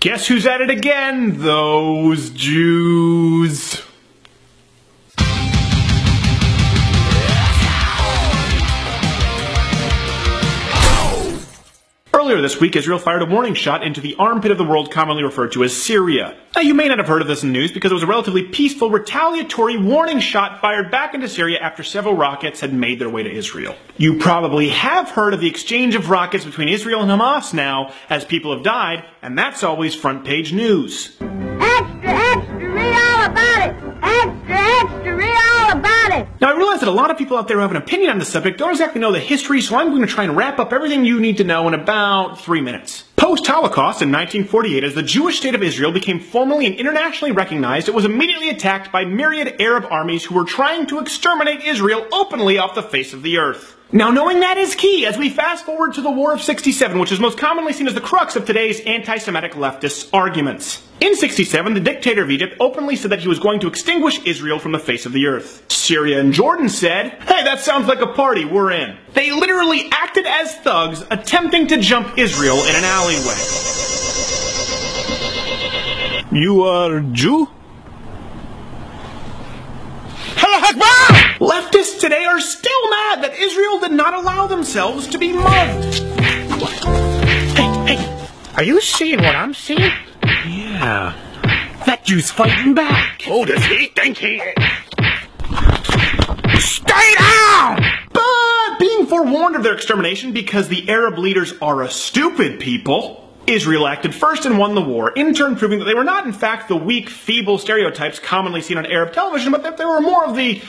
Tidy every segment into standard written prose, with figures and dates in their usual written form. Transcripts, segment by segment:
Guess who's at it again? Those Jews. Earlier this week, Israel fired a warning shot into the armpit of the world commonly referred to as Syria. Now, you may not have heard of this in the news because it was a relatively peaceful, retaliatory warning shot fired back into Syria after several rockets had made their way to Israel. You probably have heard of the exchange of rockets between Israel and Hamas now, as people have died, and that's always front page news. Extra, extra, read all about it! Extra, extra, read all about it! Now, I realize that a lot of people out there who have an opinion on the subject don't exactly know the history, so I'm going to try and wrap up everything you need to know in about 3 minutes. Post-Holocaust, in 1948, as the Jewish state of Israel became formally and internationally recognized, it was immediately attacked by myriad Arab armies who were trying to exterminate Israel openly off the face of the earth. Now, knowing that is key as we fast forward to the War of '67, which is most commonly seen as the crux of today's anti-Semitic leftist arguments. In '67, the dictator of Egypt openly said that he was going to extinguish Israel from the face of the earth. Syria and Jordan said, "Hey, that sounds like a party, we're in." They literally acted as thugs attempting to jump Israel in an alleyway. You are Jew? Leftists today are still mad that Israel did not allow themselves to be mugged. Hey, are you seeing what I'm seeing? Yeah. That Jew's fighting back. Oh, does he think he is? Stay down! But being forewarned of their extermination because the Arab leaders are a stupid people, Israel acted first and won the war, in turn proving that they were not in fact the weak, feeble stereotypes commonly seen on Arab television, but that they were more of the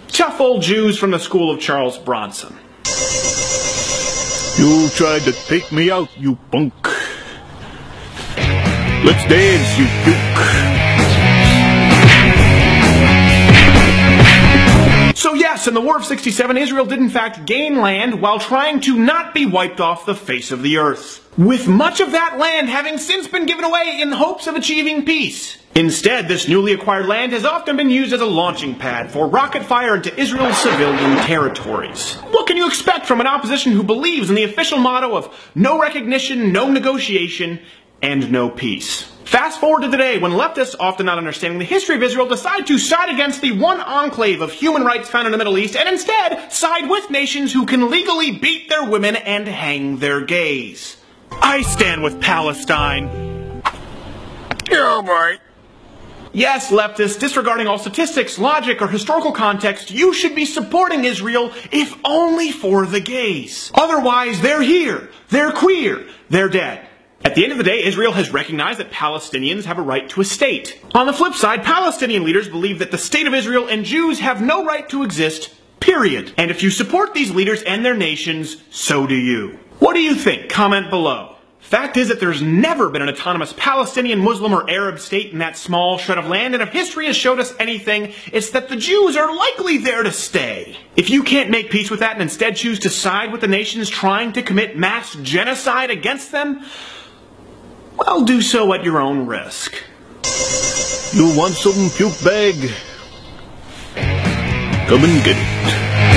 tough old Jews from the school of Charles Bronson. You tried to take me out, you punk. Let's dance, you duke. So yes, in the War of '67, Israel did in fact gain land while trying to not be wiped off the face of the earth, with much of that land having since been given away in hopes of achieving peace. Instead, this newly acquired land has often been used as a launching pad for rocket fire into Israel's civilian territories. What can you expect from an opposition who believes in the official motto of no recognition, no negotiation, and no peace? Fast forward to today, when leftists, often not understanding the history of Israel, decide to side against the one enclave of human rights found in the Middle East and instead side with nations who can legally beat their women and hang their gays. I stand with Palestine. Oh boy. Yes, leftists, disregarding all statistics, logic, or historical context, you should be supporting Israel, if only for the gays. Otherwise, they're here, they're queer, they're dead. At the end of the day, Israel has recognized that Palestinians have a right to a state. On the flip side, Palestinian leaders believe that the state of Israel and Jews have no right to exist, period. And if you support these leaders and their nations, so do you. What do you think? Comment below. Fact is that there's never been an autonomous Palestinian, Muslim, or Arab state in that small shred of land, and if history has showed us anything, it's that the Jews are likely there to stay. If you can't make peace with that and instead choose to side with the nations trying to commit mass genocide against them, well, do so at your own risk. You want some puke bag? Come and get it.